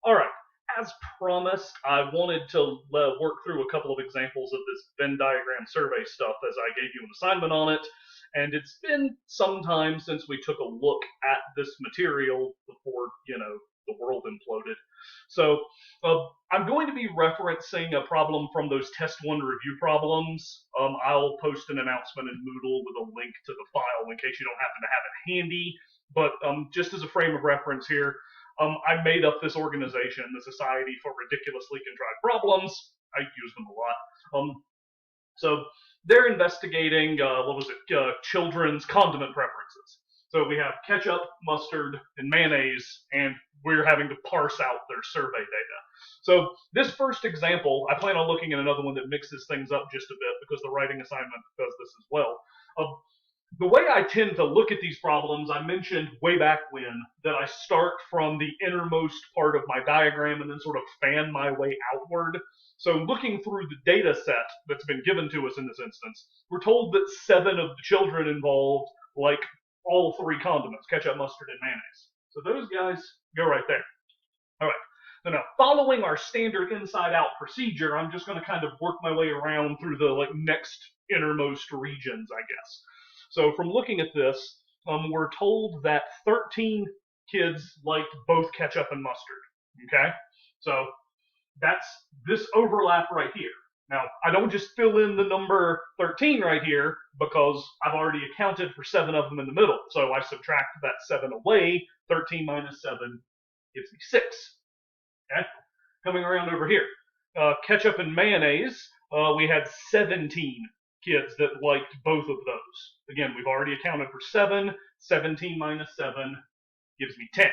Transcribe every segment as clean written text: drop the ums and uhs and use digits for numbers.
All right. As promised, I wanted to work through a couple of examples of this Venn diagram survey stuff as I gave you an assignment on it. And it's been some time since we took a look at this material before, the world imploded. So I'm going to be referencing a problem from those test one review problems. I'll post an announcement in Moodle with a link to the file in case you don't happen to have it handy. But just as a frame of reference here, I made up this organization, the Society for Ridiculously Contrived Problems. I use them a lot. So they're investigating, children's condiment preferences. So we have ketchup, mustard, and mayonnaise, and we're having to parse out their survey data. So this first example, I plan on looking at another one that mixes things up just a bit because the writing assignment does this as well. The way I tend to look at these problems, I mentioned way back when that I start from the innermost part of my diagram and then sort of fan my way outward. So looking through the data set that's been given to us in this instance, we're told that 7 of the children involved like all 3 condiments, ketchup, mustard, and mayonnaise. So those guys go right there. All right. So now, following our standard inside-out procedure, I'm just going to kind of work my way around through the next innermost regions, I guess. So from looking at this, we're told that 13 kids liked both ketchup and mustard. Okay, so that's this overlap right here. Now, I don't just fill in the number 13 right here because I've already accounted for 7 of them in the middle. So I subtract that 7 away. 13 minus 7 gives me 6. Okay, coming around over here, ketchup and mayonnaise, we had 17 kids that liked both of those. Again, we've already accounted for 7. 17 minus 7 gives me 10.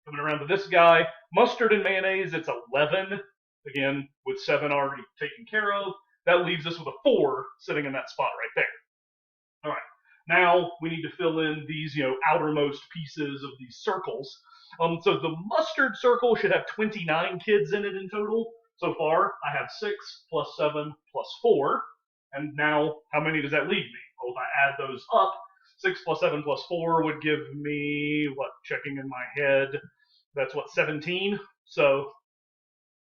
Coming around to this guy, mustard and mayonnaise, it's 11. Again, with 7 already taken care of. That leaves us with a 4 sitting in that spot right there. All right. Now we need to fill in these, outermost pieces of these circles. So the mustard circle should have 29 kids in it in total. So far, I have 6 plus 7 plus 4. And now, how many does that leave me? Well, if I add those up, 6 plus 7 plus 4 would give me, checking in my head, that's 17. So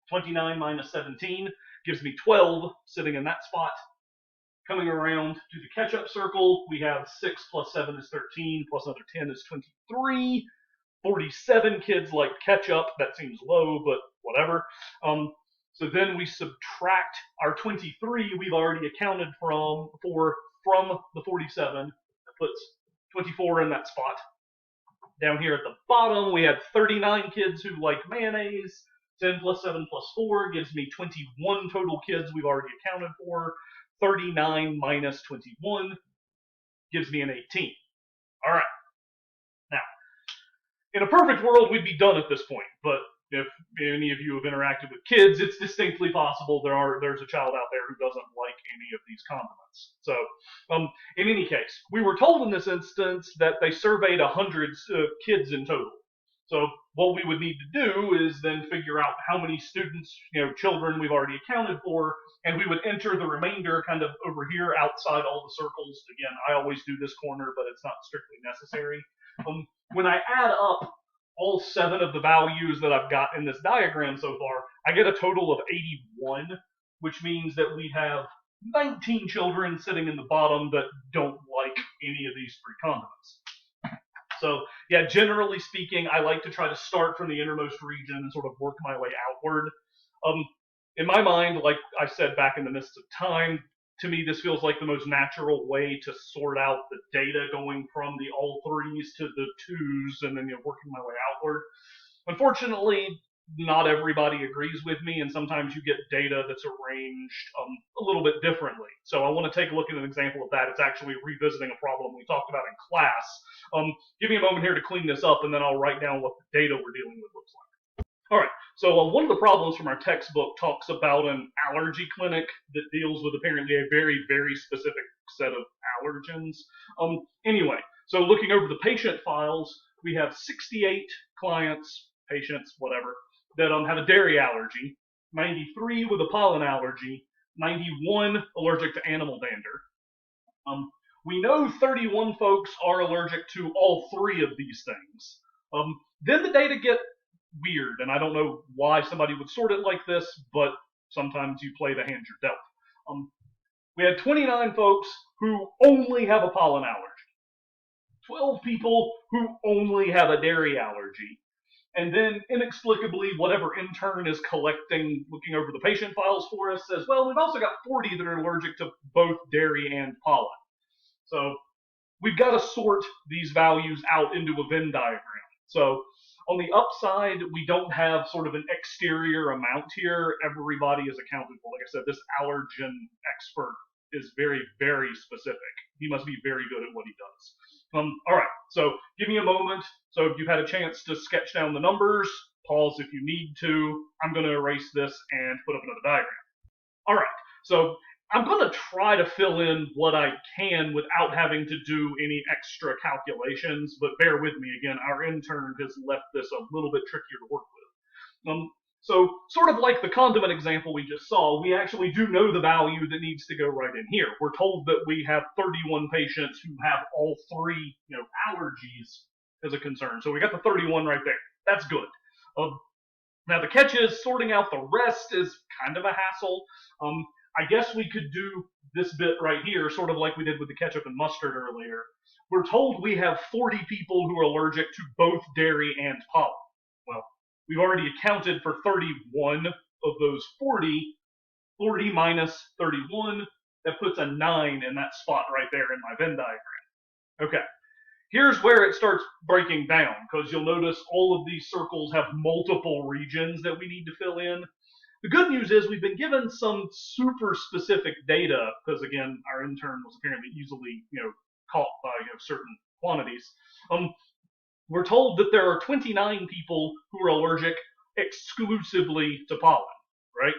29 minus 17 gives me 12 sitting in that spot. Coming around to the ketchup circle, we have 6 plus 7 is 13, plus another 10 is 23. 47 kids like ketchup. That seems low, but whatever. So then we subtract our 23 we've already accounted from the 47. That puts 24 in that spot. Down here at the bottom, we had 39 kids who like mayonnaise. 10 plus 7 plus 4 gives me 21 total kids we've already accounted for. 39 minus 21 gives me an 18. All right. Now, in a perfect world, we'd be done at this point, but if any of you have interacted with kids, it's distinctly possible there's a child out there who doesn't like any of these condiments. So, in any case, we were told in this instance that they surveyed 100 kids in total. So what we would need to do is then figure out how many students, children we've already accounted for, and we would enter the remainder kind of over here outside all the circles. Again, I always do this corner, but it's not strictly necessary. When I add up all 7 of the values that I've got in this diagram so far, I get a total of 81, which means that we have 19 children sitting in the bottom that don't like any of these 3 condiments. So, yeah, generally speaking, I like to try to start from the innermost region and sort of work my way outward. In my mind, like I said back in the midst of time, to me, this feels like the most natural way to sort out the data going from the all 3s to the 2s and then working my way outward. Unfortunately, not everybody agrees with me, and sometimes you get data that's arranged a little bit differently. So I want to take a look at an example of that. It's actually revisiting a problem we talked about in class. Give me a moment here to clean this up, and then I'll write down what the data we're dealing with looks like. All right, so one of the problems from our textbook talks about an allergy clinic that deals with apparently a very, very specific set of allergens. Anyway, so looking over the patient files, we have 68 patients, whatever, that have a dairy allergy, 93 with a pollen allergy, 91 allergic to animal dander. We know 31 folks are allergic to all 3 of these things. Then the data get weird, and I don't know why somebody would sort it like this, but sometimes you play the hand you're dealt. We had 29 folks who only have a pollen allergy, 12 people who only have a dairy allergy, and then inexplicably, whatever intern is collecting, looking over the patient files for us, says, well, we've also got 40 that are allergic to both dairy and pollen. So we've got to sort these values out into a Venn diagram. So on the upside, we don't have sort of an exterior amount here. Everybody is accounted for. Like I said, this allergen expert is very, very specific. He must be very good at what he does. All right, so give me a moment. So if you've had a chance to sketch down the numbers, pause if you need to. I'm going to erase this and put up another diagram. All right, so I'm going to try to fill in what I can without having to do any extra calculations, but bear with me again, our intern has left this a little bit trickier to work with. So sort of like the condiment example we just saw, we actually do know the value that needs to go right in here. We're told that we have 31 patients who have all three, allergies as a concern. So we got the 31 right there. That's good. Now the catch is sorting out the rest is kind of a hassle. I guess we could do this bit right here, sort of like we did with the ketchup and mustard earlier. We're told we have 40 people who are allergic to both dairy and pollen. Well, we've already accounted for 31 of those 40. 40 minus 31, that puts a 9 in that spot right there in my Venn diagram. Okay, here's where it starts breaking down, because you'll notice all of these circles have multiple regions that we need to fill in. The good news is we've been given some super specific data, because again, our intern was apparently easily, caught by certain quantities. We're told that there are 29 people who are allergic exclusively to pollen, right?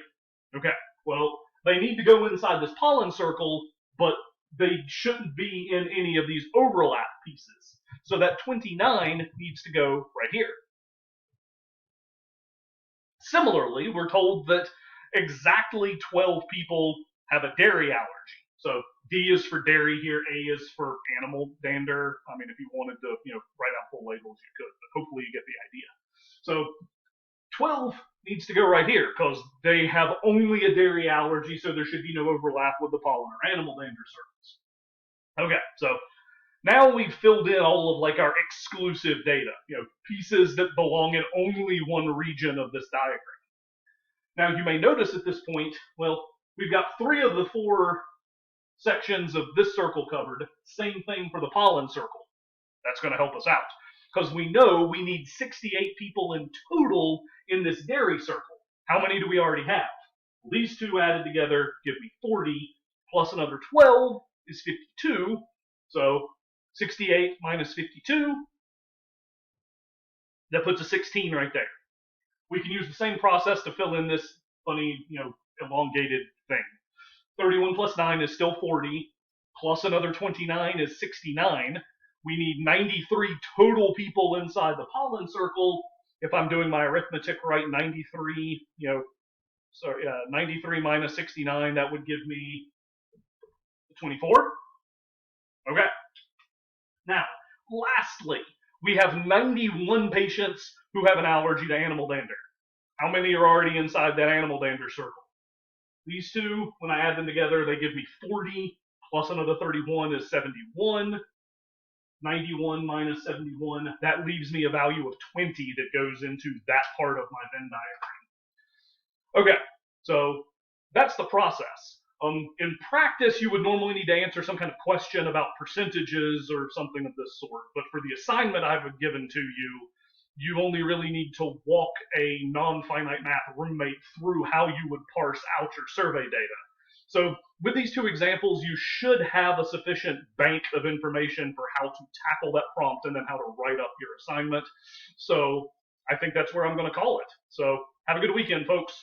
Okay, well, they need to go inside this pollen circle, but they shouldn't be in any of these overlap pieces. So that 29 needs to go right here. Similarly, we're told that exactly 12 people have a dairy allergy. So D is for dairy here, A is for animal dander. I mean, if you wanted to, write out full labels, you could, but hopefully you get the idea. So 12 needs to go right here because they have only a dairy allergy, so there should be no overlap with the pollen or animal dander circles. Okay, so now we've filled in all of like our exclusive data, pieces that belong in only one region of this diagram. Now you may notice at this point, well, we've got 3 of the 4 sections of this circle covered. Same thing for the pollen circle. That's going to help us out because we know we need 68 people in total in this dairy circle. How many do we already have? Well, these 2 added together give me 40, plus another 12 is 52. So 68 minus 52, that puts a 16 right there. We can use the same process to fill in this funny, elongated thing. 31 plus 9 is still 40, plus another 29 is 69. We need 93 total people inside the pollen circle. If I'm doing my arithmetic right, 93, 93 minus 69, that would give me 24. Okay. Now, lastly, we have 91 patients who have an allergy to animal dander. How many are already inside that animal dander circle? These 2, when I add them together, they give me 40, plus another 31 is 71. 91 minus 71, that leaves me a value of 20 that goes into that part of my Venn diagram. Okay, so that's the process. In practice, you would normally need to answer some kind of question about percentages or something of this sort, but for the assignment I've given to you, you only really need to walk a non-finite math roommate through how you would parse out your survey data. So with these 2 examples, you should have a sufficient bank of information for how to tackle that prompt and then how to write up your assignment. So I think that's where I'm going to call it. So have a good weekend, folks.